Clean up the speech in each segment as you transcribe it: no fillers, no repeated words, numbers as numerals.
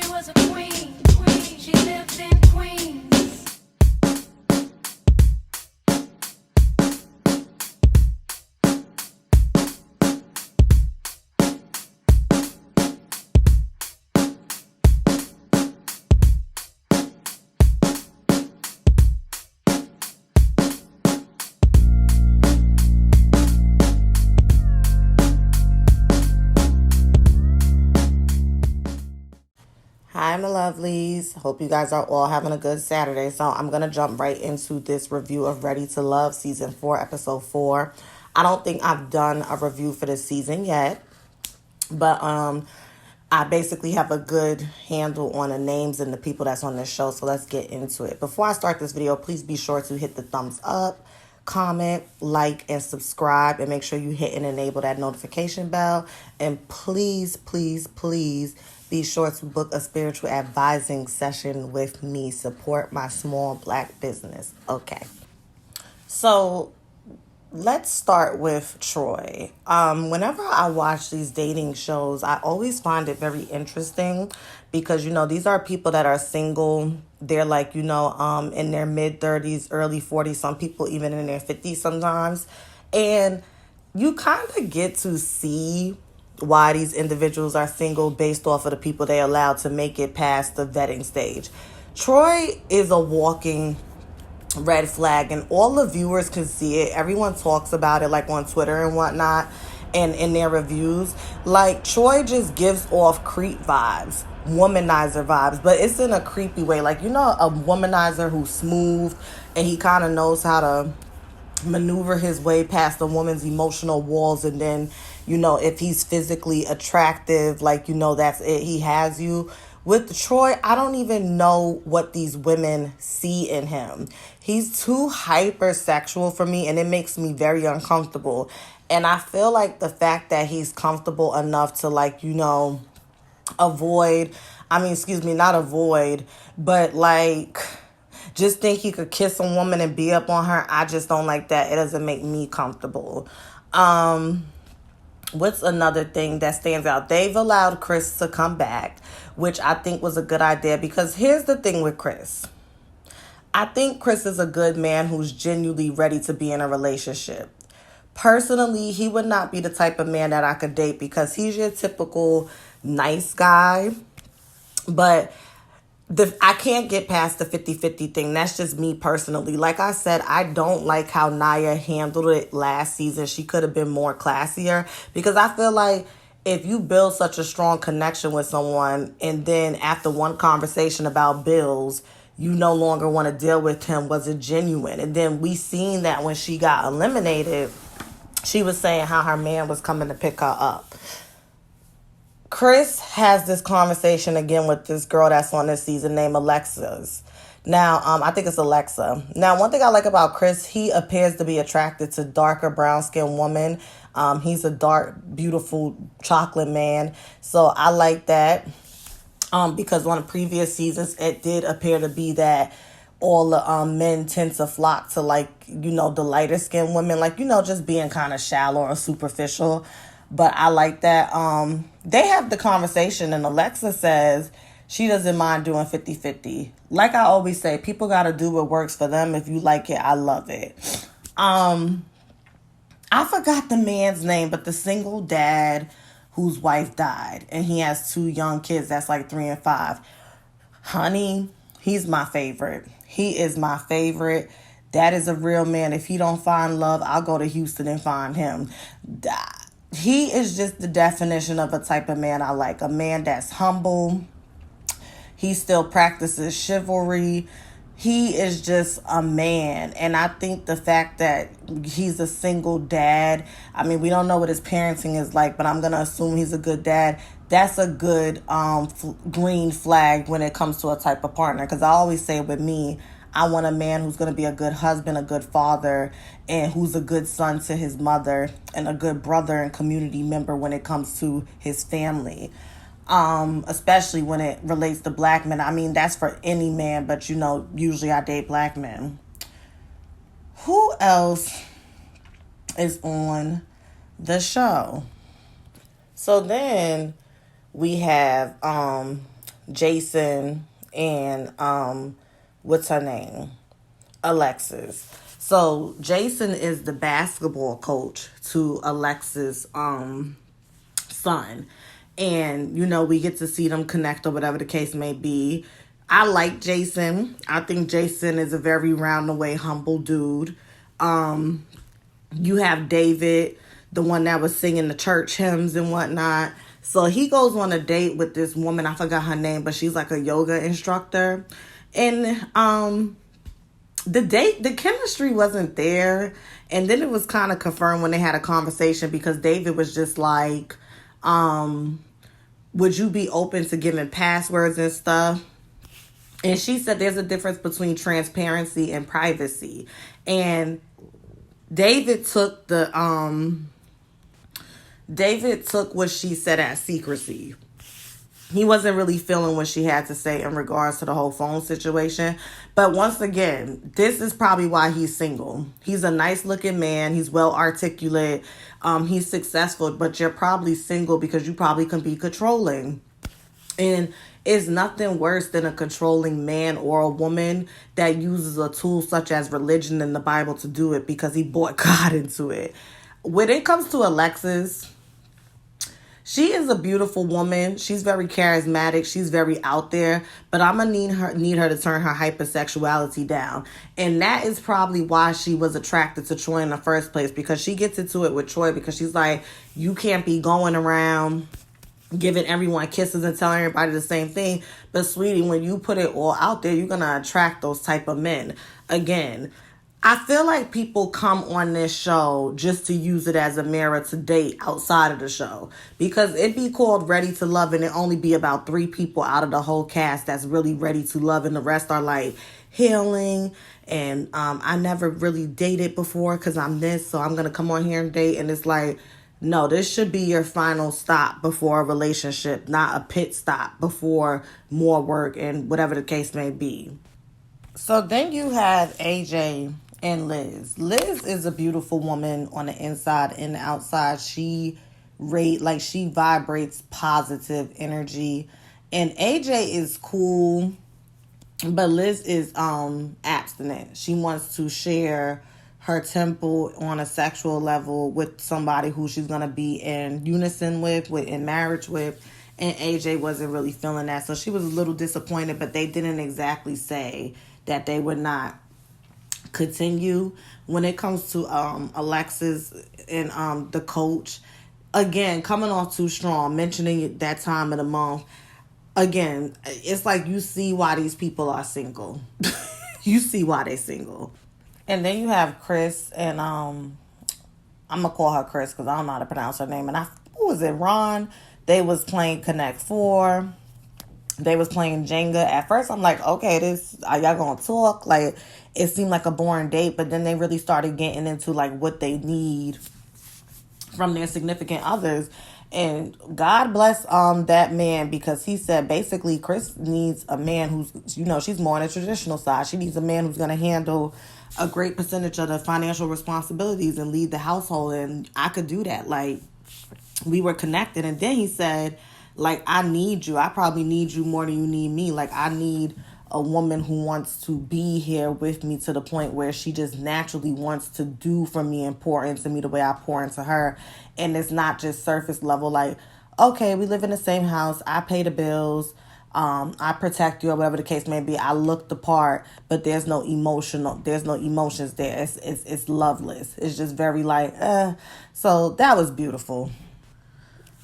was a queen. She lived in Queens. Hi, my lovelies. Hope you guys are all having a good Saturday. So I'm going to jump right into this review of Ready to Love Season 4, Episode 4. I don't think I've done a review for this season yet, but I basically have a good handle on the names and the people that's on this show, so let's get into it. Before I start this video, please be sure to hit the thumbs up, comment, like, and subscribe, and make sure you hit and enable that notification bell. And please, please, please be sure to book a spiritual advising session with me. Support my small Black business. Okay. So let's start with Troy. Whenever I watch these dating shows, I always find it very interesting because, these are people that are single. They're like, in their mid-30s, early 40s, some people even in their 50s sometimes. And you kind of get to see why these individuals are single based off of the people they allowed to make it past the vetting stage. Troy is a walking red flag, and all the viewers can see it. Everyone talks about it, like on Twitter and whatnot, and in their reviews. Like, Troy just gives off creep vibes, womanizer vibes, but it's in a creepy way. Like, a womanizer who's smooth and he kind of knows how to maneuver his way past a woman's emotional walls, and then if he's physically attractive, that's it, he has you. With Troy, I don't even know what these women see in him. He's too hypersexual for me, and it makes me very uncomfortable. And I feel like the fact that he's comfortable enough to not avoid, but just think he could kiss a woman and be up on her. I just don't like that. It doesn't make me comfortable. What's another thing that stands out? They've allowed Chris to come back, which I think was a good idea, because here's the thing with Chris. I think Chris is a good man who's genuinely ready to be in a relationship. Personally, he would not be the type of man that I could date because he's your typical nice guy, but I can't get past the 50-50 thing. That's just me personally. Like I said, I don't like how Naya handled it last season. She could have been more classier, because I feel like if you build such a strong connection with someone and then after one conversation about bills, you no longer want to deal with him, was it genuine? And then we seen that when she got eliminated, she was saying how her man was coming to pick her up. Chris has this conversation again with this girl that's on this season named Alexis. Now, I think it's Alexa. Now, one thing I like about Chris, he appears to be attracted to darker brown-skinned women. He's a dark, beautiful chocolate man. So I like that because on the previous seasons, it did appear to be that all the men tend to flock to, the lighter-skinned women, just being kind of shallow or superficial. But I like that. They have the conversation, and Alexa says she doesn't mind doing 50-50. Like I always say, people got to do what works for them. If you like it, I love it. I forgot the man's name, but the single dad whose wife died, and he has 2 young kids that's 3 and 5. Honey, he's my favorite. He is my favorite. That is a real man. If he don't find love, I'll go to Houston and find him. He is just the definition of a type of man I like. A man that's humble. He still practices chivalry. He is just a man. And I think the fact that he's a single dad, we don't know what his parenting is like, but I'm going to assume he's a good dad. That's a good green flag when it comes to a type of partner. Because I always say with me, I want a man who's going to be a good husband, a good father, and who's a good son to his mother, and a good brother and community member when it comes to his family. Especially when it relates to Black men. That's for any man, but usually I date Black men. Who else is on the show? So then we have Jason and what's her name? Alexis. So Jason is the basketball coach to Alexis' son. And, we get to see them connect or whatever the case may be. I like Jason. I think Jason is a very round the way humble dude. You have David, the one that was singing the church hymns and whatnot. So he goes on a date with this woman. I forgot her name, but she's like a yoga instructor. And the chemistry wasn't there. And then it was kind of confirmed when they had a conversation, because David was just like, would you be open to giving passwords and stuff? And she said there's a difference between transparency and privacy. And David took what she said as secrecy. He wasn't really feeling what she had to say in regards to the whole phone situation. But once again, this is probably why he's single. He's a nice looking man. He's well articulate. He's successful, but you're probably single because you probably can be controlling. And it's nothing worse than a controlling man or a woman that uses a tool such as religion and the Bible to do it, because he brought God into it. When it comes to Alexis, she is a beautiful woman. She's very charismatic. She's very out there. But I'm going to need her to turn her hypersexuality down. And that is probably why she was attracted to Troy in the first place, because she gets into it with Troy because she's like, you can't be going around giving everyone kisses and telling everybody the same thing. But sweetie, when you put it all out there, you're going to attract those type of men. Again, I feel like people come on this show just to use it as a mirror to date outside of the show. Because it'd be called Ready to Love and it only be about 3 people out of the whole cast that's really ready to love. And the rest are like healing. And I never really dated before because I'm this. So I'm going to come on here and date. And it's like, no, this should be your final stop before a relationship, not a pit stop before more work and whatever the case may be. So then you have AJ and Liz. Liz is a beautiful woman on the inside and the outside. She vibrates positive energy. And AJ is cool, but Liz is abstinent. She wants to share her temple on a sexual level with somebody who she's going to be in unison with, in marriage with. And AJ wasn't really feeling that. So she was a little disappointed, but they didn't exactly say that they would not continue. When it comes to Alexis and the coach, again, coming off too strong, mentioning it that time of the month. Again, it's like you see why these people are single. You see why they're single. And then you have Chris, and I'm going to call her Chris because I don't know how to pronounce her name. And who was it? Ron. They was playing Connect 4. They was playing Jenga. At first, I'm like, okay, are y'all going to talk? Like, it seemed like a boring date, but then they really started getting into, like, what they need from their significant others. And God bless that man, because he said basically Chris needs a man who's, she's more on the traditional side. She needs a man who's going to handle a great percentage of the financial responsibilities and lead the household. And I could do that. Like, we were connected. And then he said, like, I need you. I probably need you more than you need me. Like, I need a woman who wants to be here with me to the point where she just naturally wants to do for me and pour into me the way I pour into her. And it's not just surface level, like, okay, we live in the same house. I pay the bills. I protect you, or whatever the case may be. I look the part, but there's no emotions there. It's loveless. It's just very like, So that was beautiful.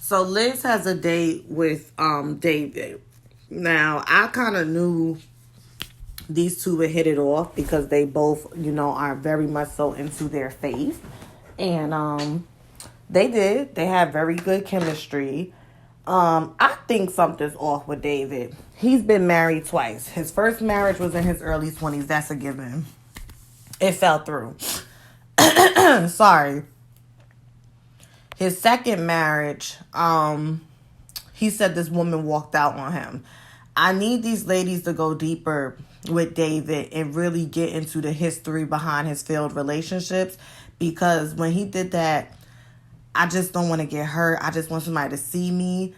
So Liz has a date with David. Now, I kind of knew these two would hit it off because they both, are very much so into their faith. And they did. They had very good chemistry. I think something's off with David. He's been married twice. His first marriage was in his early 20s. That's a given. It fell through. Sorry. His second marriage, he said this woman walked out on him. I need these ladies to go deeper with David and really get into the history behind his failed relationships, because when he did that, I just don't want to get hurt. I just want somebody to see me.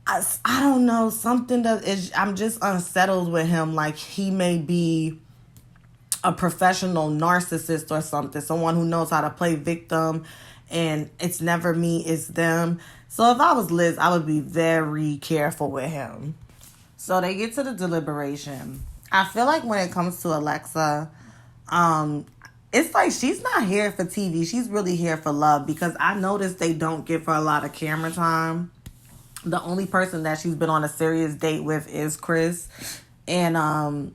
I don't know, something that is, I'm just unsettled with him. Like, he may be a professional narcissist or something, someone who knows how to play victim, and it's never me, it's them. So if I was Liz, I would be very careful with him. So they get to the deliberation. I feel like when it comes to Alexa, it's like she's not here for TV. She's really here for love, because I noticed they don't give her a lot of camera time. The only person that she's been on a serious date with is Chris. And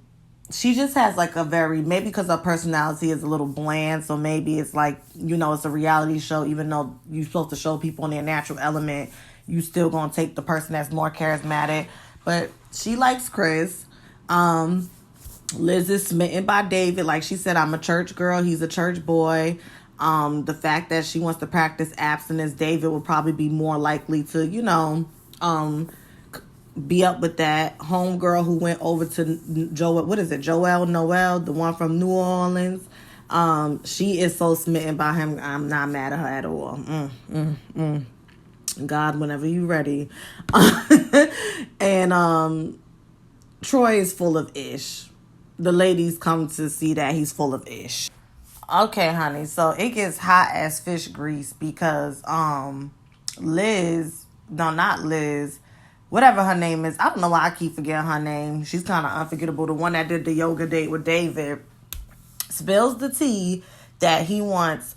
she just has like a very, maybe because her personality is a little bland, so maybe it's like, it's a reality show. Even though you're supposed to show people in their natural element, you still gonna take the person that's more charismatic. But she likes Chris. Liz is smitten by David. Like she said, I'm a church girl, he's a church boy. The fact that she wants to practice abstinence, David would probably be more likely to, be up with that. Homegirl who went over to Joelle Noel, the one from New Orleans. She is so smitten by him. I'm not mad at her at all. God, whenever you ready. And Troy is full of ish. The ladies come to see that he's full of ish. Okay, honey, so it gets hot as fish grease because Liz, no, not Liz, whatever her name is, I don't know why I keep forgetting her name. She's kind of unforgettable. The one that did the yoga date with David spills the tea that he wants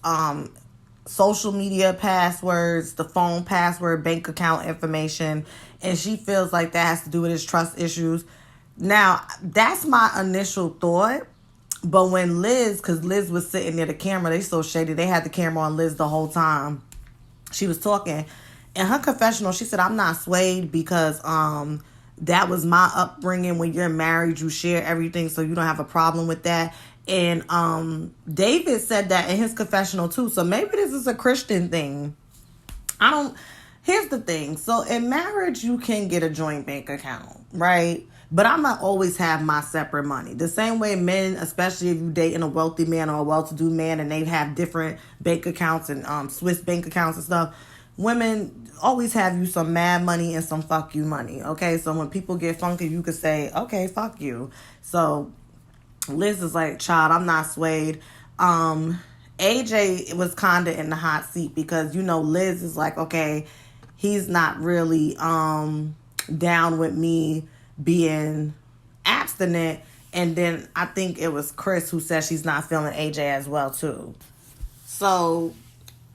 social media passwords, the phone password, bank account information, and she feels like that has to do with his trust issues. Now, that's my initial thought. But when because Liz was sitting near the camera, they so shady, they had the camera on Liz the whole time. She was talking. In her confessional, she said, I'm not swayed because that was my upbringing. When you're married, you share everything, so you don't have a problem with that. And David said that in his confessional too. So maybe this is a Christian thing. Here's the thing. So in marriage, you can get a joint bank account, right? But I'm not always have my separate money. The same way men, especially if you dating a wealthy man or a well-to-do man and they have different bank accounts and Swiss bank accounts and stuff, women always have you some mad money and some fuck you money, okay? So when people get funky, you could say, okay, fuck you. So Liz is like, child, I'm not swayed. AJ was kind of in the hot seat because, Liz is like, okay, he's not really down with me being abstinent. And then I think it was Chris who said she's not feeling AJ as well too. So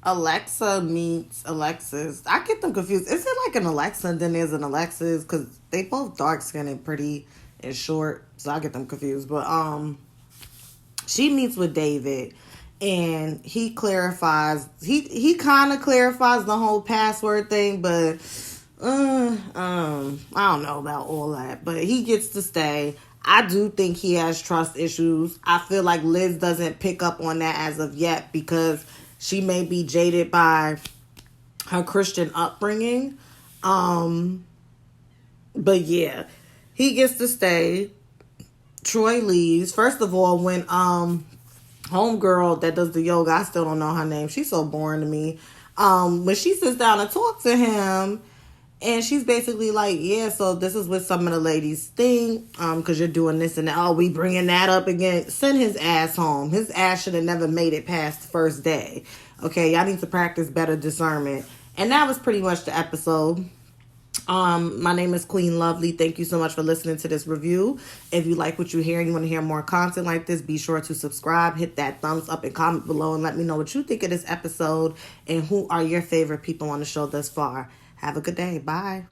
Alexa meets Alexis. I get them confused. Is it like an Alexa and then there's an Alexis? Because they both dark skinned and pretty and short, so I get them confused. But she meets with David and he clarifies, he kind of clarifies the whole password thing, but I don't know about all that, but he gets to stay. I do think he has trust issues. I feel like Liz doesn't pick up on that as of yet because she may be jaded by her Christian upbringing. But yeah, he gets to stay. Troy leaves. First of all, when homegirl that does the yoga, I still don't know her name. She's so boring to me. When she sits down and talks to him, and she's basically like, yeah, so this is what some of the ladies think, because you're doing this and that. Oh, we bringing that up again. Send his ass home. His ass should have never made it past the first day. Okay, y'all need to practice better discernment. And that was pretty much the episode. My name is Queen Lovely. Thank you so much for listening to this review. If you like what you hear and you want to hear more content like this, be sure to subscribe, hit that thumbs up, and comment below and let me know what you think of this episode and who are your favorite people on the show thus far. Have a good day. Bye.